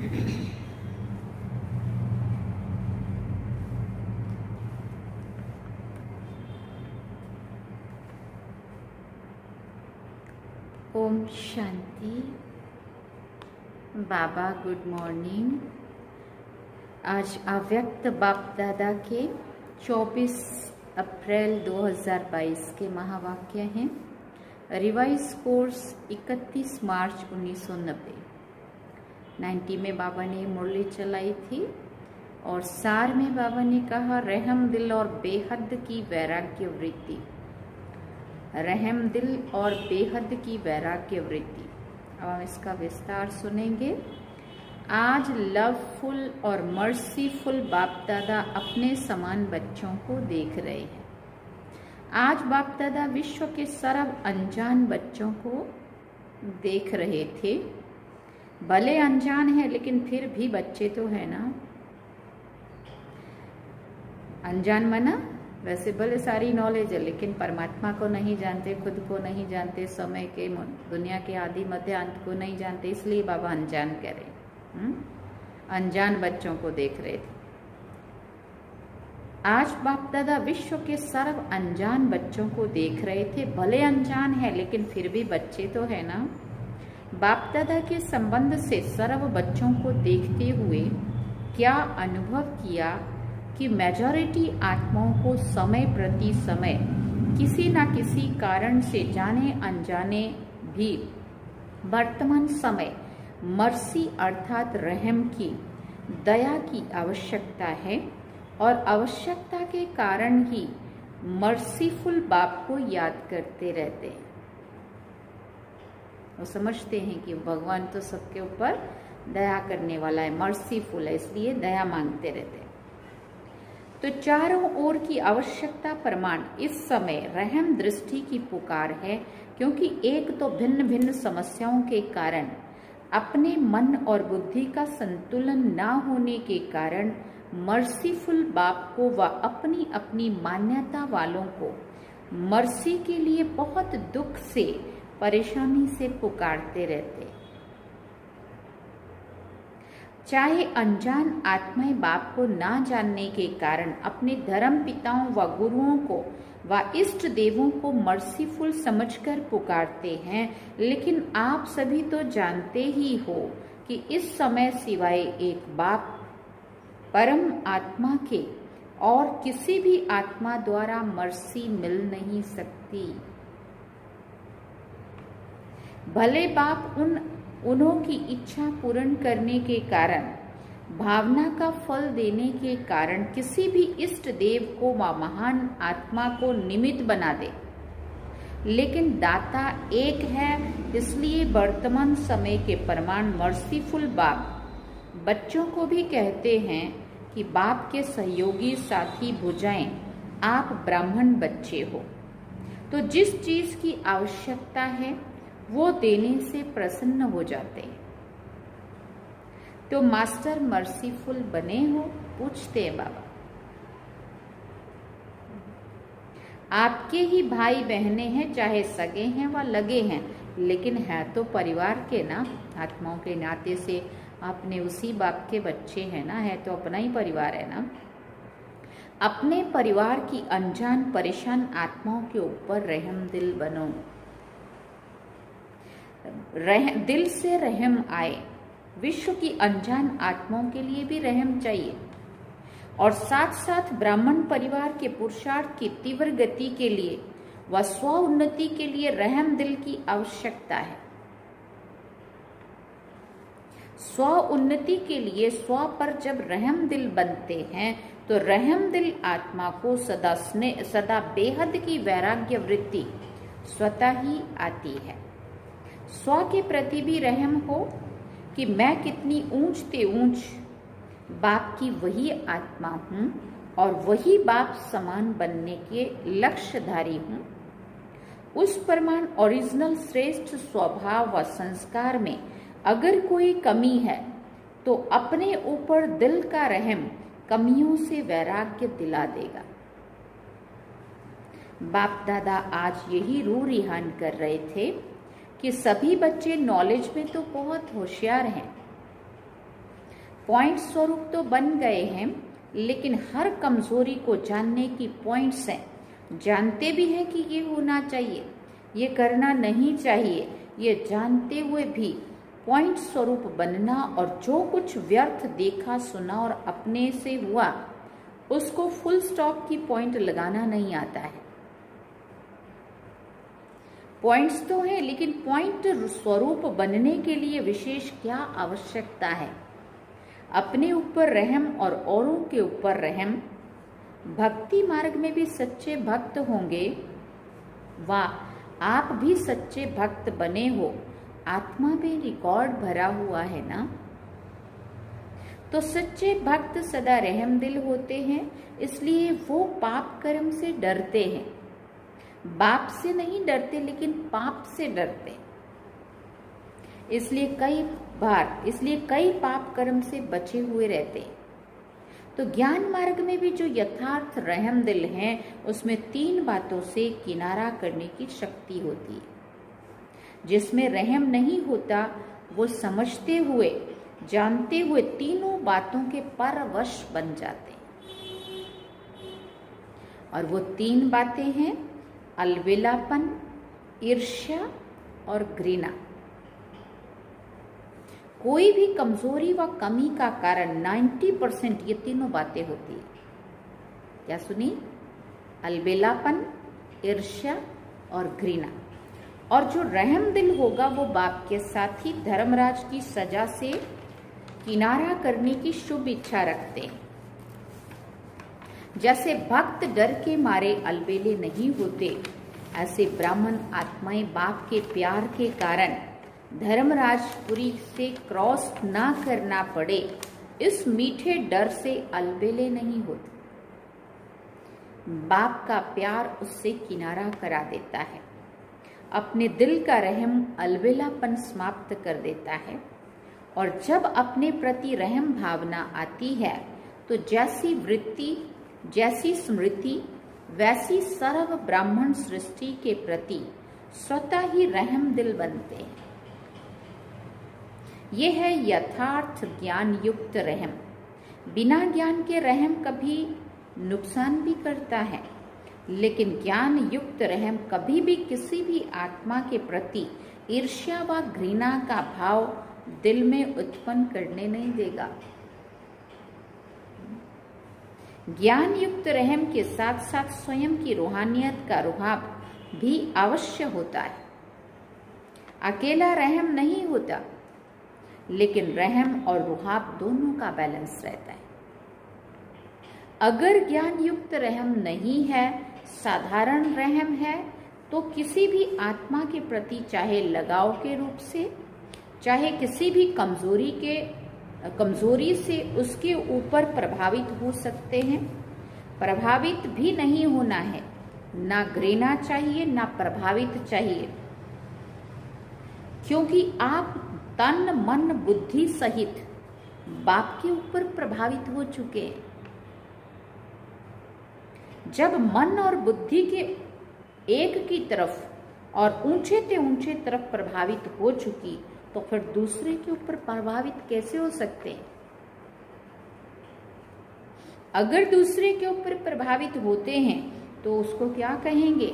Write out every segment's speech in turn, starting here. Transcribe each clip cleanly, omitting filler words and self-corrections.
ओम शांति। बाबा good morning. आज अव्यक्त बाप दादा के 24 अप्रैल 2022 के महावाक्य हैं। रिवाइज कोर्स 31 मार्च 1990। 90 में बाबा ने मुरली चलाई थी और सार में बाबा ने कहा रहम दिल और बेहद की वैराग्य वृत्ति। रहम दिल और बेहद की वैराग्य वृत्ति। अब हम इसका विस्तार सुनेंगे। आज लवफुल और मर्सीफुल बाप दादा अपने समान बच्चों को देख रहे हैं। आज बाप दादा विश्व के सर्व अनजान बच्चों को देख रहे थे। भले अनजान है लेकिन फिर भी बच्चे तो है ना। अनजान मना वैसे भले सारी नॉलेज है लेकिन परमात्मा को नहीं जानते, खुद को नहीं जानते, समय के दुनिया के आदि मध्य अंत को नहीं जानते, इसलिए बाबा अनजान कह रहे। अनजान बच्चों को देख रहे थे। आज बाप दादा विश्व के सर्व अनजान बच्चों को देख रहे थे। भले अनजान है लेकिन फिर भी बच्चे तो है ना। बाप दादा के संबंध से सर्व बच्चों को देखते हुए क्या अनुभव किया कि मेजॉरिटी आत्माओं को समय प्रति समय किसी न किसी कारण से जाने अनजाने भी वर्तमान समय मर्सी अर्थात रहम की, दया की आवश्यकता है और आवश्यकता के कारण ही मर्सीफुल बाप को याद करते रहते हैं। वो समझते हैं कि भगवान तो सबके ऊपर दया करने वाला है, मर्सीफुल है, इसलिए दया मांगते रहते हैं। तो चारों ओर की आवश्यकता प्रमाण इस समय रहम दृष्टि की पुकार है, क्योंकि एक तो भिन्न भिन्न समस्याओं के कारण अपने मन और बुद्धि का संतुलन ना होने के कारण मर्सीफुल बाप को व अपनी अपनी मान्यता वालों को मर्सी के लिए बहुत दुख से, परेशानी से पुकारते रहते। चाहे अनजान आत्माएं बाप को ना जानने के कारण अपने धर्म पिताओं व गुरुओं को व इष्ट देवों को मर्सीफुल समझकर पुकारते हैं, लेकिन आप सभी तो जानते ही हो कि इस समय सिवाय एक बाप परम आत्मा के और किसी भी आत्मा द्वारा मर्सी मिल नहीं सकती। भले बाप उन्हों की इच्छा पूर्ण करने के कारण, भावना का फल देने के कारण किसी भी इष्ट देव को व महान आत्मा को निमित्त बना दे, लेकिन दाता एक है। इसलिए वर्तमान समय के प्रमाण मर्सीफुल बाप बच्चों को भी कहते हैं कि बाप के सहयोगी साथी भुजाएं, आप ब्राह्मण बच्चे हो, तो जिस चीज की आवश्यकता है वो देने से प्रसन्न हो जाते हैं। तो मास्टर मर्सीफुल बने हो? पूछते हैं बाबा। आपके ही भाई बहनें हैं, चाहे सगे हैं व लगे हैं, लेकिन है तो परिवार के ना। आत्माओं के नाते से अपने उसी बाप के बच्चे हैं ना, है तो अपना ही परिवार है ना। अपने परिवार की अनजान परेशान आत्माओं के ऊपर रहम दिल बनो। दिल से रहम आए। विश्व की अनजान आत्माओं के लिए भी रहम चाहिए और साथ साथ ब्राह्मण परिवार के पुरुषार्थ की तीव्र गति के लिए व स्व उन्नति के लिए रहम दिल की आवश्यकता है। स्व उन्नति के लिए स्व पर जब रहम दिल बनते हैं तो रहम दिल आत्मा को सदा बेहद की वैराग्य वृत्ति स्वतः ही आती है। स्व के प्रति भी रहम हो कि मैं कितनी ऊंच ते ऊंच बाप की वही आत्मा हूँ और वही बाप समान बनने के लक्ष्यधारी हूँ। उस प्रमाण ओरिजिनल श्रेष्ठ स्वभाव व संस्कार में अगर कोई कमी है तो अपने ऊपर दिल का रहम कमियों से वैराग्य दिला देगा। बाप दादा आज यही रूह रिहान कर रहे थे कि सभी बच्चे नॉलेज में तो बहुत होशियार हैं, पॉइंट स्वरूप तो बन गए हैं, लेकिन हर कमजोरी को जानने की पॉइंट्स हैं। जानते भी हैं कि ये होना चाहिए, ये करना नहीं चाहिए, ये जानते हुए भी पॉइंट स्वरूप बनना और जो कुछ व्यर्थ देखा सुना और अपने से हुआ उसको फुल स्टॉप की पॉइंट लगाना नहीं आता है। पॉइंट्स तो हैं, लेकिन पॉइंट स्वरूप बनने के लिए विशेष क्या आवश्यकता है? अपने ऊपर रहम और औरों के ऊपर रहम। भक्ति मार्ग में भी सच्चे भक्त होंगे। वाह, आप भी सच्चे भक्त बने हो, आत्मा में रिकॉर्ड भरा हुआ है ना। तो सच्चे भक्त सदा रहम दिल होते हैं, इसलिए वो पाप कर्म से डरते हैं। बाप से नहीं डरते, लेकिन पाप से डरते। इसलिए कई पाप कर्म से बचे हुए रहते। तो ज्ञान मार्ग में भी जो यथार्थ रहम दिल हैं, उसमें 3 बातों से किनारा करने की शक्ति होती है। जिसमें रहम नहीं होता, वो समझते हुए जानते हुए तीनों बातों के परवश बन जाते हैं। और वो 3 बातें हैं अलविलापन, ईर्ष्या और घृणा। कोई भी कमजोरी व कमी का कारण 90% ये तीनों बातें होती है। क्या सुनी? अलबेलापन, ईर्ष्या और घृणा। और जो रहम दिल होगा वो बाप के साथ ही धर्मराज की सजा से किनारा करने की शुभ इच्छा रखते हैं। जैसे भक्त डर के मारे अलबेले नहीं होते, ऐसे ब्राह्मण आत्माएं बाप के प्यार के कारण धर्मराजपुरी से क्रॉस ना करना पड़े, इस मीठे डर से अलबेले नहीं होते। बाप का प्यार उससे किनारा करा देता है, अपने दिल का रहम अलबेलापन समाप्त कर देता है। और जब अपने प्रति रहम भावना आती है, तो जैसी वृत्ति, जैसी स्मृति, वैसी सर्व ब्राह्मण सृष्टि के प्रति स्वतः ही रहम दिल बनते हैं। ये है यथार्थ ज्ञान युक्त रहम। बिना ज्ञान के रहम कभी नुकसान भी करता है, लेकिन ज्ञान युक्त रहम कभी भी किसी भी आत्मा के प्रति ईर्ष्या व घृणा का भाव दिल में उत्पन्न करने नहीं देगा। ज्ञान युक्त रहम के साथ साथ स्वयं की रूहानियत का रुहाब भी अवश्य होता है। अकेला रहम नहीं होता, लेकिन रहम और रुहाब दोनों का बैलेंस रहता है। अगर ज्ञान युक्त रहम नहीं है, साधारण रहम है, तो किसी भी आत्मा के प्रति चाहे लगाव के रूप से, चाहे किसी भी कमजोरी से उसके ऊपर प्रभावित हो सकते हैं। प्रभावित भी नहीं होना है, ना घृणा चाहिए ना प्रभावित चाहिए, क्योंकि आप तन मन बुद्धि सहित बाप के ऊपर प्रभावित हो चुके हैं। जब मन और बुद्धि के एक की तरफ और ऊंचे से ऊंचे तरफ प्रभावित हो चुकी, तो फिर दूसरे के ऊपर प्रभावित कैसे हो सकते हैं? अगर दूसरे के ऊपर प्रभावित होते हैं तो उसको क्या कहेंगे?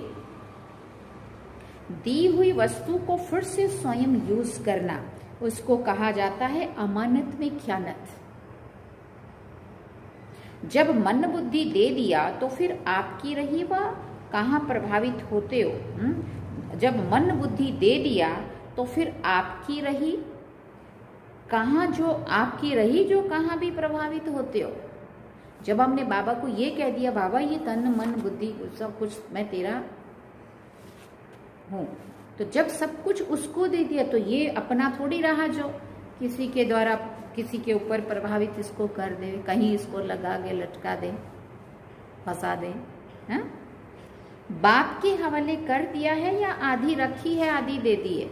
दी हुई वस्तु को फिर से स्वयं यूज करना, उसको कहा जाता है अमानत में ख्यानत। जब मन बुद्धि दे दिया तो फिर आपकी रही व कहाँ प्रभावित होते हो। जब मन बुद्धि दे दिया तो फिर आपकी रही कहाँ, जो आपकी रही जो कहाँ भी प्रभावित होते हो। जब हमने बाबा को ये कह दिया, बाबा ये तन मन बुद्धि सब कुछ मैं तेरा हूँ, तो जब सब कुछ उसको दे दिया तो ये अपना थोड़ी रहा जो किसी के द्वारा किसी के ऊपर प्रभावित इसको कर दे, कहीं इसको लगा के लटका दे, फंसा दे। हैं? बाप के हवाले कर दिया है या आधी रखी है आधी दे दी है?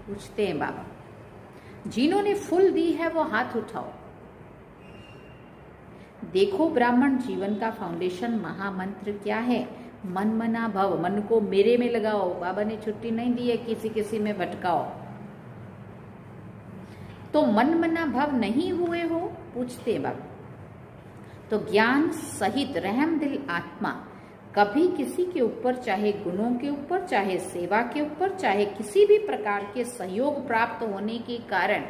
पूछते हैं बाबा। जिन्होंने फुल दी है वो हाथ उठाओ। देखो ब्राह्मण जीवन का फाउंडेशन महामंत्र क्या है? मन मना भव। मन को मेरे में लगाओ। बाबा ने छुट्टी नहीं दी है किसी किसी में भटकाओ। तो मन मना भाव नहीं हुए हो, पूछते बाबा। तो ज्ञान सहित रहम दिल आत्मा कभी किसी के ऊपर, चाहे गुणों के ऊपर, चाहे सेवा के ऊपर, चाहे किसी भी प्रकार के सहयोग प्राप्त होने के कारण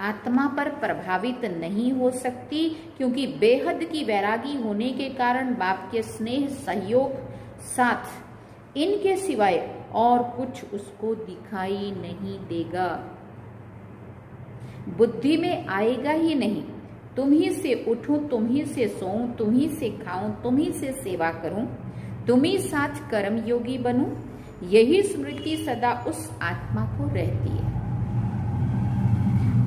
आत्मा पर प्रभावित नहीं हो सकती, क्योंकि बेहद की वैरागी होने के कारण बाप के स्नेह, सहयोग, साथ इनके सिवाय और कुछ उसको दिखाई नहीं देगा, बुद्धि में आएगा ही नहीं। तुम ही से उठूं, तुम ही से सोऊं, तुम ही से खाऊं, तुम ही से सेवा करूं, तुम ही साथ कर्म योगी बनूं, यही स्मृति सदा उस आत्मा को रहती है।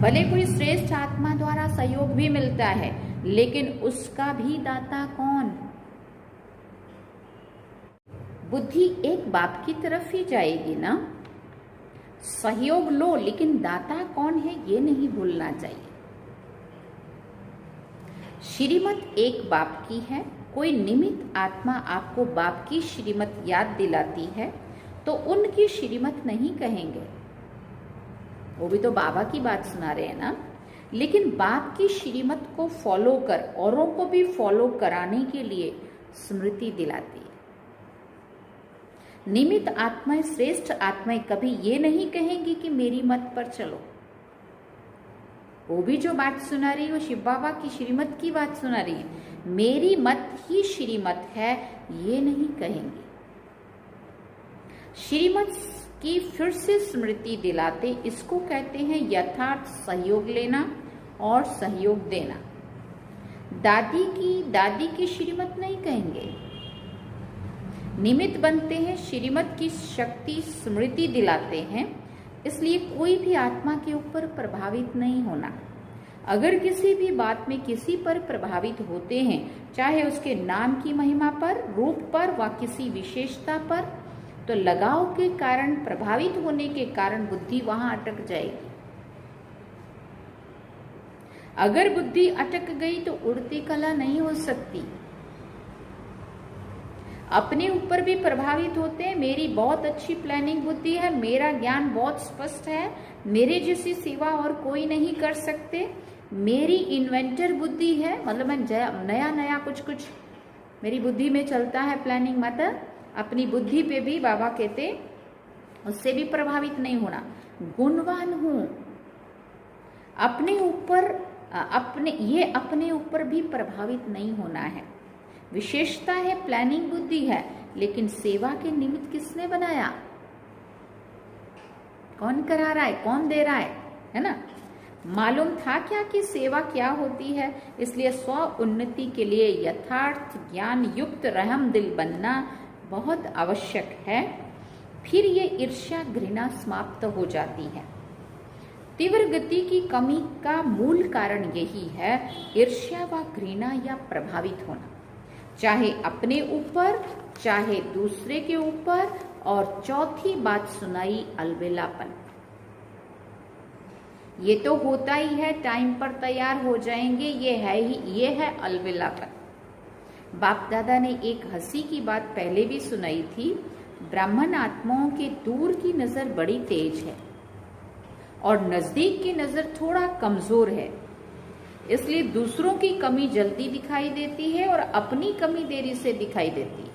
भले कोई श्रेष्ठ आत्मा द्वारा सहयोग भी मिलता है, लेकिन उसका भी दाता कौन? बुद्धि एक बाप की तरफ ही जाएगी ना। सहयोग लो, लेकिन दाता कौन है ये नहीं भूलना चाहिए। श्रीमत एक बाप की है। कोई निमित्त आत्मा आपको बाप की श्रीमत याद दिलाती है तो उनकी श्रीमत नहीं कहेंगे, वो भी तो बाबा की बात सुना रहे हैं ना। लेकिन बाप की श्रीमत को फॉलो कर औरों को भी फॉलो कराने के लिए स्मृति दिलाती है। निमित्त आत्माएं, श्रेष्ठ आत्माएं कभी ये नहीं कहेंगी कि मेरी मत पर चलो। वो भी जो बात सुना रही है वो शिव बाबा की श्रीमत की बात सुना रही है, मेरी मत ही श्रीमत है ये नहीं कहेंगे। श्रीमत की फिर से स्मृति दिलाते, इसको कहते हैं यथार्थ सहयोग लेना और सहयोग देना। दादी की श्रीमत नहीं कहेंगे, निमित्त बनते हैं, श्रीमत की शक्ति स्मृति दिलाते हैं। इसलिए कोई भी आत्मा के ऊपर प्रभावित नहीं होना। अगर किसी भी बात में किसी पर प्रभावित होते हैं, चाहे उसके नाम की महिमा पर, रूप पर व किसी विशेषता पर, तो लगाव के कारण, प्रभावित होने के कारण बुद्धि वहां अटक जाएगी। अगर बुद्धि अटक गई तो उड़ती कला नहीं हो सकती। अपने ऊपर भी प्रभावित होते हैं, मेरी बहुत अच्छी प्लानिंग बुद्धि है, मेरा ज्ञान बहुत स्पष्ट है, मेरे जैसी सेवा और कोई नहीं कर सकते, मेरी इन्वेंटर बुद्धि है, मतलब मैं नया नया कुछ मेरी बुद्धि में चलता है प्लानिंग। मतलब अपनी बुद्धि पे भी बाबा कहते उससे भी प्रभावित नहीं होना। गुणवान हूं, अपने ऊपर भी प्रभावित नहीं होना है। विशेषता है, प्लानिंग बुद्धि है, लेकिन सेवा के निमित्त किसने बनाया? कौन करा रहा है, कौन दे रहा है ना। मालूम था क्या कि सेवा क्या होती है, इसलिए स्व उन्नति के लिए यथार्थ ज्ञान युक्त रहम दिल बनना बहुत आवश्यक है। फिर ये ईर्ष्या घृणा समाप्त हो जाती है। तीव्र गति की कमी का मूल कारण यही है, ईर्ष्या व घृणा या प्रभावित होना, चाहे अपने ऊपर चाहे दूसरे के ऊपर। और चौथी बात सुनाई, अलबेलापन। ये तो होता ही है, टाइम पर तैयार हो जाएंगे, ये है अलबेलापन। बाप दादा ने एक हंसी की बात पहले भी सुनाई थी। ब्राह्मण आत्माओं के दूर की नजर बड़ी तेज है और नजदीक की नजर थोड़ा कमजोर है, इसलिए दूसरों की कमी जल्दी दिखाई देती है और अपनी कमी देरी से दिखाई देती है।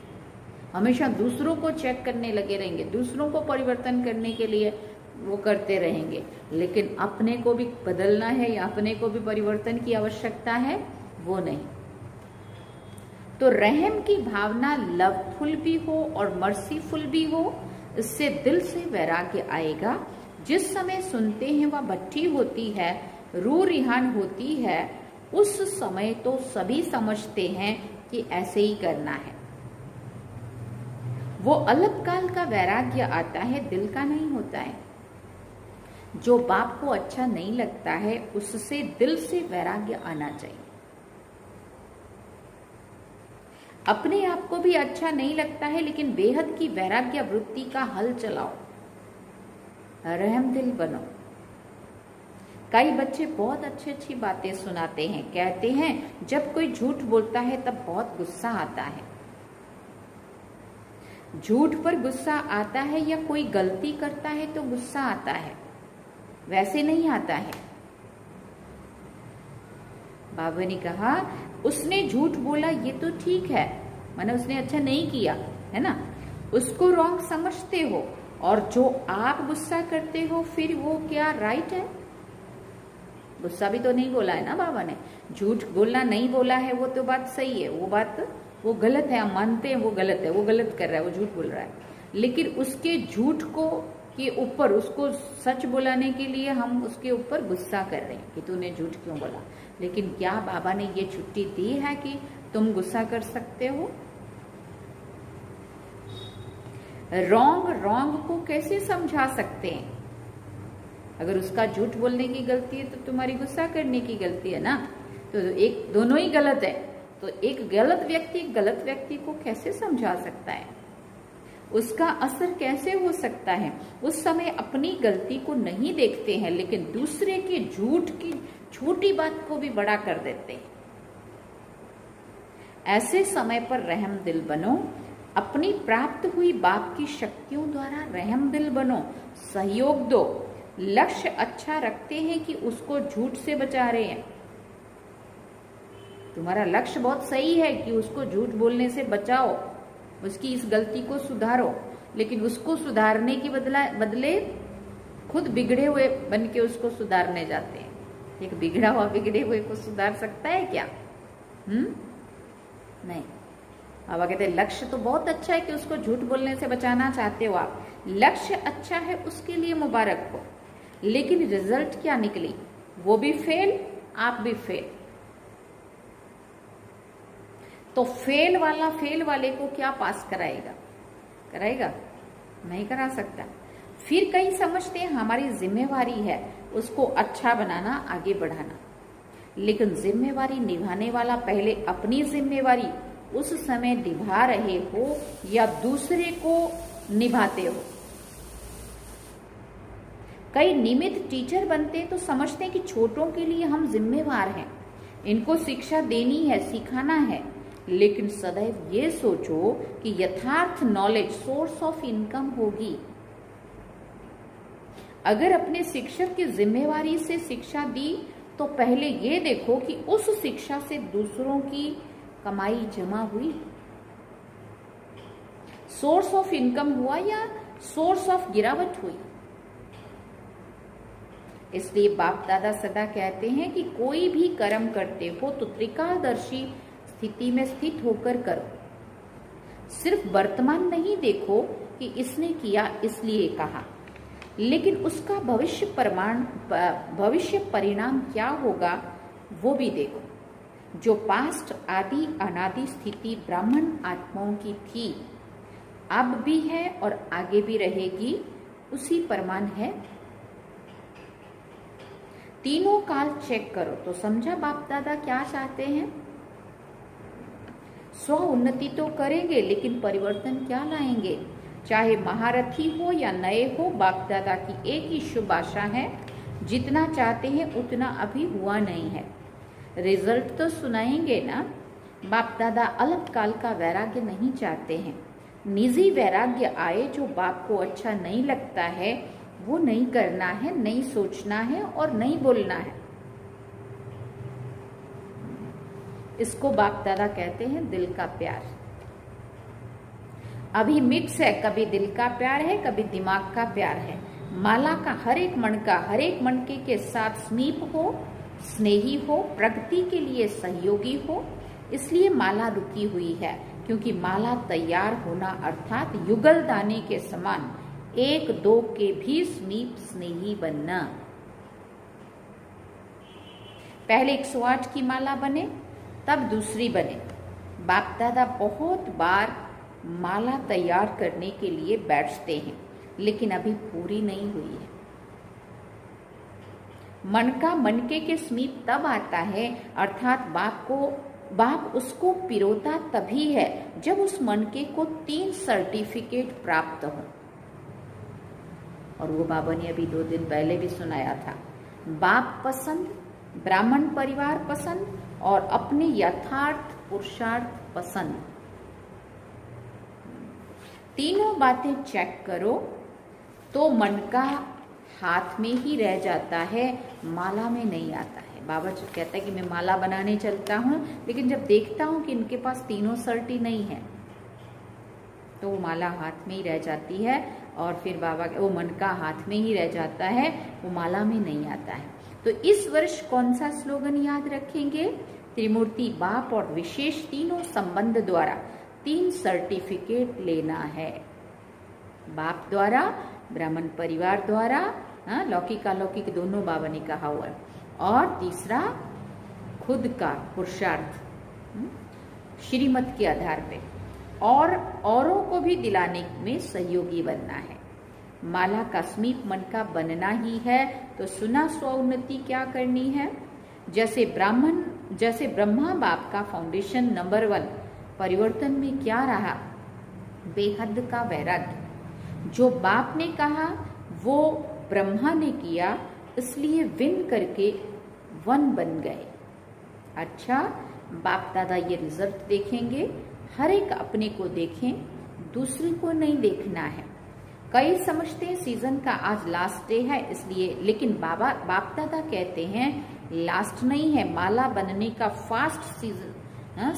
हमेशा दूसरों को चेक करने लगे रहेंगे, दूसरों को परिवर्तन करने के लिए वो करते रहेंगे, लेकिन अपने को भी बदलना है या अपने को भी परिवर्तन की आवश्यकता है, वो नहीं। तो रहम की भावना लवफुल भी हो और मर्सीफुल भी हो, इससे दिल से वैराग्य आएगा। जिस समय सुनते हैं वह भट्ठी होती है, रूह रिहान होती है, उस समय तो सभी समझते हैं कि ऐसे ही करना है। वो अल्पकाल का वैराग्य आता है, दिल का नहीं होता है। जो बाप को अच्छा नहीं लगता है उससे दिल से वैराग्य आना चाहिए। अपने आप को भी अच्छा नहीं लगता है, लेकिन बेहद की वैराग्य वृत्ति का हल चलाओ, रहम दिल बनो। कई बच्चे बहुत अच्छी बातें सुनाते हैं, कहते हैं जब कोई झूठ बोलता है तब बहुत गुस्सा आता है। झूठ पर गुस्सा आता है या कोई गलती करता है तो गुस्सा आता है, वैसे नहीं आता है। बाबा ने कहा उसने झूठ बोला ये तो ठीक है, माने उसने अच्छा नहीं किया है ना, उसको रॉन्ग समझते हो, और जो आप गुस्सा करते हो फिर वो क्या राइट है? गुस्सा भी तो नहीं बोला है ना बाबा ने, झूठ बोलना नहीं बोला है, वो तो बात सही है, वो बात वो गलत है, हम मानते हैं वो गलत है, वो गलत कर रहा है, वो झूठ बोल रहा है, लेकिन उसके झूठ को के ऊपर उसको सच बुलाने के लिए हम उसके ऊपर गुस्सा कर रहे हैं कि तूने झूठ क्यों बोला। लेकिन क्या बाबा ने ये छुट्टी दी है कि तुम गुस्सा कर सकते हो? रॉन्ग को कैसे समझा सकते हैं? अगर उसका झूठ बोलने की गलती है तो तुम्हारी गुस्सा करने की गलती है ना, तो एक दोनों ही गलत है, तो एक गलत व्यक्ति को कैसे समझा सकता है? उसका असर कैसे हो सकता है? उस समय अपनी गलती को नहीं देखते हैं, लेकिन दूसरे के झूठ की छोटी बात को भी बड़ा कर देते हैं। ऐसे समय पर रहमदिल बनो, अपनी प्राप्त हुई बाप की शक्तियों द्वारा रहमदिल बनो, सहयोग दो। लक्ष्य अच्छा रखते हैं कि उसको झूठ से बचा रहे हैं। तुम्हारा लक्ष्य बहुत सही है कि उसको झूठ बोलने से बचाओ, उसकी इस गलती को सुधारो, लेकिन उसको सुधारने के बदले खुद बिगड़े हुए बन के उसको सुधारने जाते हैं। एक बिगड़ा हुआ बिगड़े हुए को सुधार सकता है क्या? नहीं। अब कहते हैं लक्ष्य तो बहुत अच्छा है कि उसको झूठ बोलने से बचाना चाहते हो आप, लक्ष्य अच्छा है, उसके लिए मुबारक हो, लेकिन रिजल्ट क्या निकली? वो भी फेल, आप भी फेल। तो फेल वाले को क्या पास कराएगा? नहीं करा सकता। फिर कई समझते हैं हमारी जिम्मेवारी है उसको अच्छा बनाना, आगे बढ़ाना, लेकिन जिम्मेवारी निभाने वाला पहले अपनी जिम्मेवारी उस समय निभा रहे हो या दूसरे को निभाते हो। कई नियमित टीचर बनते तो समझते हैं कि छोटों के लिए हम जिम्मेवार हैं, इनको शिक्षा देनी है, सिखाना है, लेकिन सदैव ये सोचो कि यथार्थ नॉलेज सोर्स ऑफ इनकम होगी। अगर अपने शिक्षक की जिम्मेवारी से शिक्षा दी तो पहले ये देखो कि उस शिक्षा से दूसरों की कमाई जमा हुई, सोर्स ऑफ इनकम हुआ या सोर्स ऑफ गिरावट हुई। इसलिए बाप दादा सदा कहते हैं कि कोई भी कर्म करते हो तो त्रिकालदर्शी स्थिति में स्थित होकर करो। सिर्फ वर्तमान नहीं देखो कि इसने किया इसलिए कहा, लेकिन उसका भविष्य परिणाम क्या होगा वो भी देखो। जो पास्ट आदि अनादि स्थिति ब्राह्मण आत्माओं की थी, अब भी है और आगे भी रहेगी, उसी प्रमाण है। तीनों काल चेक करो तो समझा बाप दादा क्या चाहते हैं। स्व उन्नति तो करेंगे, लेकिन परिवर्तन क्या लाएंगे? चाहे महारथी हो या नए हो, बाप दादा की एक ही शुभ आशा है, जितना चाहते हैं उतना अभी हुआ नहीं है। रिजल्ट तो सुनाएंगे ना। बाप दादा अलग काल का वैराग्य नहीं चाहते हैं। निजी वैराग्य आए जो बाप को अच्छा नहीं लगता है वो नहीं करना है, नहीं सोचना है और नहीं बोलना है। इसको बाप दादा कहते हैं दिल का प्यार। अभी मिक्स है, कभी दिल का प्यार है, कभी दिमाग का प्यार है। माला का हर एक मणके के साथ समीप हो, स्नेही हो, प्रगति के लिए सहयोगी हो। इसलिए माला रुकी हुई है, क्योंकि माला तैयार होना अर्थात युगल दाने के समान एक दो के भी समीप स्नेही बनना। पहले 108 की माला बने, तब दूसरी बने। बाप दादा बहुत बार माला तैयार करने के लिए बैठते हैं, लेकिन अभी पूरी नहीं हुई है। मनका मनके के समीप तब आता है, अर्थात बाप उसको पिरोता तभी है जब उस मनके को 3 सर्टिफिकेट प्राप्त हो। और वो बाबा ने अभी 2 दिन पहले भी सुनाया था। बाप पसंद, ब्राह्मण परिवार पसंद और अपने यथार्थ पुरुषार्थ पसंद। तीनों बातें चेक करो तो मन का हाथ में ही रह जाता है, माला में नहीं आता है। बाबा जो कहता है कि मैं माला बनाने चलता हूँ, लेकिन जब देखता हूँ कि इनके पास तीनों सर्टी नहीं है, तो वो माला हाथ में ही रह जाती है, और फिर बाबा वो मन का हाथ में ही रह जाता है, वो माला में नहीं आता है। तो इस वर्ष कौन सा स्लोगन याद रखेंगे? त्रिमूर्ति बाप और विशेष तीनों संबंध द्वारा 3 सर्टिफिकेट लेना है। बाप द्वारा, ब्राह्मण परिवार द्वारा, लौकिक अलौकिक दोनों बाबा ने कहा हुआ है, और तीसरा खुद का पुरुषार्थ श्रीमत के आधार पे, और औरों को भी दिलाने में सहयोगी बनना है। माला का समीप मन का बनना ही है। तो सुना स्वउन्नति क्या करनी है? जैसे ब्रह्मा बाप का फाउंडेशन नंबर 1 परिवर्तन में क्या रहा? बेहद का वैराग्य। जो बाप ने कहा वो ब्रह्मा ने किया, इसलिए विन करके 1 बन गए। अच्छा, बाप दादा ये रिजल्ट देखेंगे, हर एक अपने को देखें, दूसरे को नहीं देखना है। कई समझते हैं सीजन का आज लास्ट डे है इसलिए, लेकिन बाप दादा कहते हैं लास्ट नहीं है, माला बनने का फास्ट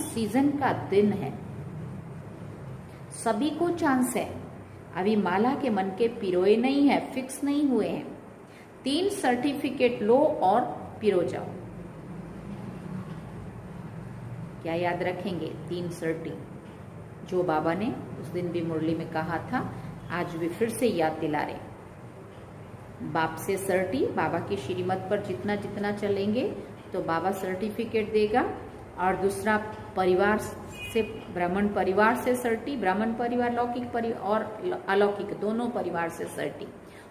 सीजन का दिन है। सभी को चांस है। अभी माला के मन के पिरोए नहीं है, फिक्स नहीं हुए हैं। 3 सर्टिफिकेट लो और पिरो जाओ। क्या याद रखेंगे? 3 सर्टी जो बाबा ने उस दिन भी मुरली में कहा था, आज भी फिर से याद दिला रहे। बाप से सर्टी, बाबा की श्रीमत पर जितना जितना चलेंगे तो बाबा सर्टिफिकेट देगा। और दूसरा परिवार से, ब्राह्मण परिवार से सर्टी, ब्राह्मण परिवार, लौकिक परिवार और अलौकिक दोनों परिवार से सर्टी।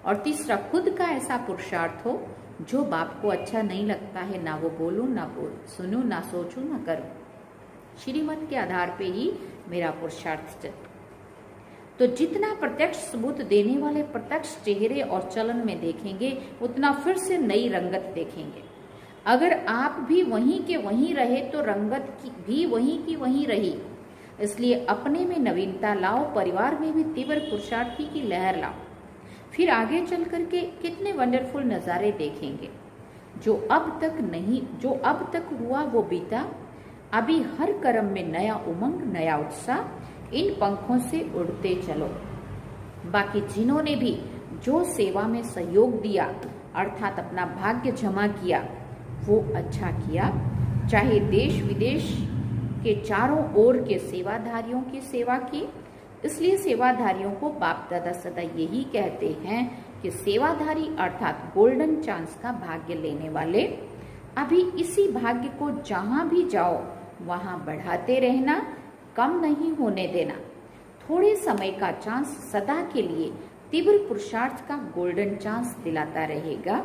और तीसरा खुद का ऐसा पुरुषार्थ हो जो बाप को अच्छा नहीं लगता है, ना वो बोलूं, ना सुनूं, ना सोचूं, ना करूं। श्रीमत के आधार पे ही मेरा पुरुषार्थ चले। तो जितना प्रत्यक्ष सबूत देने वाले प्रत्यक्ष चेहरे और चलन में देखेंगे, उतना फिर से नई रंगत देखेंगे। अगर आप भी वहीं के वहीं रहे तो रंगत भी वहीं की वहीं रही। इसलिए अपने में नवीनता लाओ, परिवार में भी तीव्र पुरुषार्थी की लहर लाओ। फिर आगे चल करके कितने वंडरफुल नज़ारे देखेंगे। जो अब तक हुआ वो बीता। अभी हर कर्म में नया उमंग, नया उत्साह। इन पंखों से उड़ते चलो। बाकी जिन्होंने भी जो सेवा में सहयोग दिया, अर्थात अपना भाग्य जमा किया, वो अच्छा किया। चाहे देश विदेश के चारों ओर के सेवाधारियों की सेवा की। इसलिए सेवाधारियों को बाप दादा सदा यही कहते हैं कि सेवाधारी अर्थात गोल्डन चांस का भाग्य लेने वाले। अभी इसी भाग्य को जहां भी जाओ वहां बढ़ाते रहना, कम नहीं होने देना। थोड़े समय का चांस सदा के लिए तीव्र पुरुषार्थ का गोल्डन चांस दिलाता रहेगा।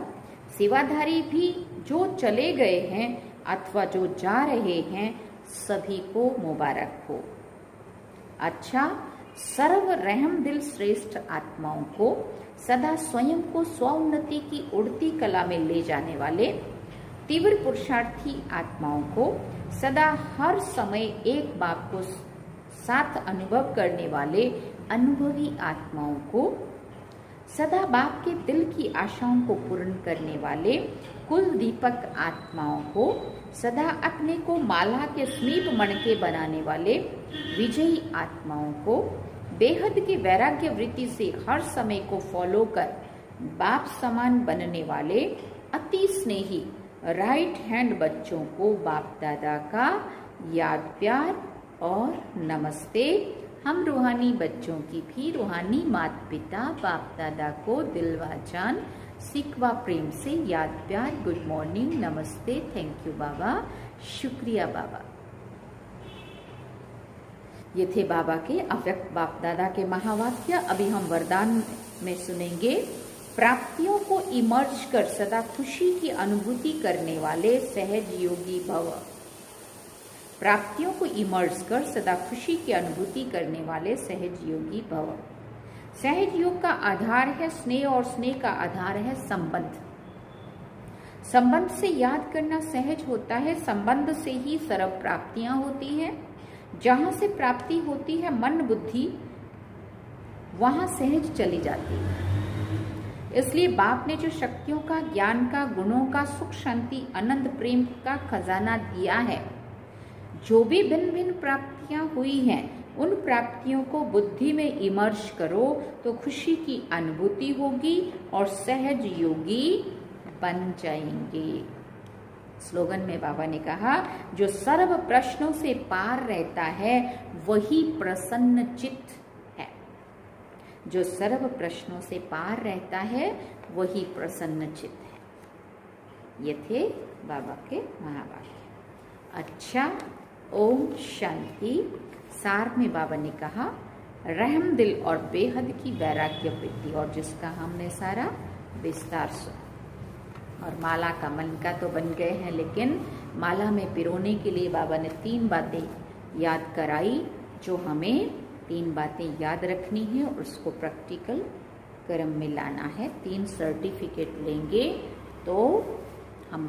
सेवाधारी भी जो चले गए हैं अथवा जो जा रहे हैं, सभी को मुबारक हो। अच्छा, सर्व रहम दिल श्रेष्ठ आत्माओं को सदा स्वयं को स्वउन्नति की उड़ती कला में ले जाने वाले तीव्र पुरुषार्थी आत्माओं को सदा हर समय एक बाप को साथ अनुभव करने वाले अनुभवी आत्माओं को सदा बाप के दिल की आशाओं को पूर्ण करने वाले कुल दीपक आत्माओं को सदा अपने को माला के समीप मणके बनाने वाले विजयी आत्माओं को बेहद की वैराग्य वृत्ति से हर समय को फॉलो कर बाप समान बनने वाले अति स्नेही राइट हैंड बच्चों को बाप दादा का याद प्यार और नमस्ते। हम रूहानी बच्चों की भी रूहानी माता पिता बाप दादा को दिलवा जान सिकवा प्रेम से याद प्यार, गुड मॉर्निंग, नमस्ते, थैंक यू बाबा, शुक्रिया बाबा। ये थे बाबा के अव्यक्त बाप दादा के महावाक्य। अभी हम वरदान में सुनेंगे। प्राप्तियों को इमर्ज कर सदा खुशी की अनुभूति करने वाले सहज योगी भव। प्राप्तियों को इमर्ज कर सदा खुशी की अनुभूति करने वाले सहज योगी भव। सहज योग का आधार है स्नेह और स्नेह का आधार है संबंध। संबंध से याद करना सहज होता है। संबंध से ही सर्व प्राप्तियां होती हैं। जहां से प्राप्ति होती है मन बुद्धि, वहां सहज चली जाती है। इसलिए बाप ने जो शक्तियों का, ज्ञान का, गुणों का, सुख, शांति, अनंत प्रेम का खजाना दिया है, जो भी भिन्न भिन्न प्राप्तियां हुई हैं, उन प्राप्तियों को बुद्धि में इमर्ज करो तो खुशी की अनुभूति होगी और सहज योगी बन जाएंगे। स्लोगन में बाबा ने कहा, जो सर्व प्रश्नों से पार रहता है वही प्रसन्न चित्त है। जो सर्व प्रश्नों से पार रहता है वही प्रसन्न चित्त है। ये थे बाबा के महावाक्य। अच्छा, ओम शांति। सार में बाबा ने कहा, रहम दिल और बेहद की वैराग्य वृत्ति, और जिसका हमने सारा विस्तार सुना। और माला का मन का तो बन गए हैं, लेकिन माला में पिरोने के लिए बाबा ने 3 बातें याद कराई, जो हमें 3 बातें याद रखनी है और उसको प्रैक्टिकल कर्म में लाना है। 3 सर्टिफिकेट लेंगे तो हम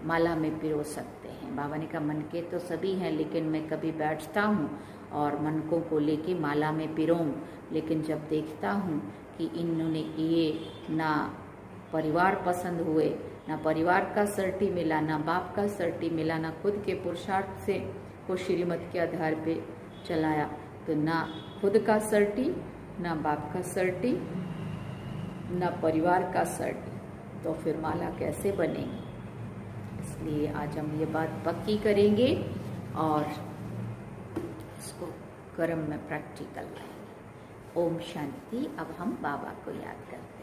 माला में पिरो सकते हैं। बाबा ने कहा, मन के तो सभी हैं, लेकिन मैं कभी बैठता हूँ और मनकों को लेके माला में पिरोऊं, लेकिन जब देखता हूँ कि इन्होंने ये ना परिवार पसंद हुए, ना परिवार का सर्टी मिला, ना बाप का सर्टी मिला, ना खुद के पुरुषार्थ से को श्रीमत के आधार पे चलाया, तो ना खुद का सर्टी, ना बाप का सर्टी, ना परिवार का सर्टी, तो फिर माला कैसे बनेगी। इसलिए आज हम ये बात पक्की करेंगे और इसको कर्म में प्रैक्टिकल लाएंगे। ओम शांति। अब हम बाबा को याद करते हैं।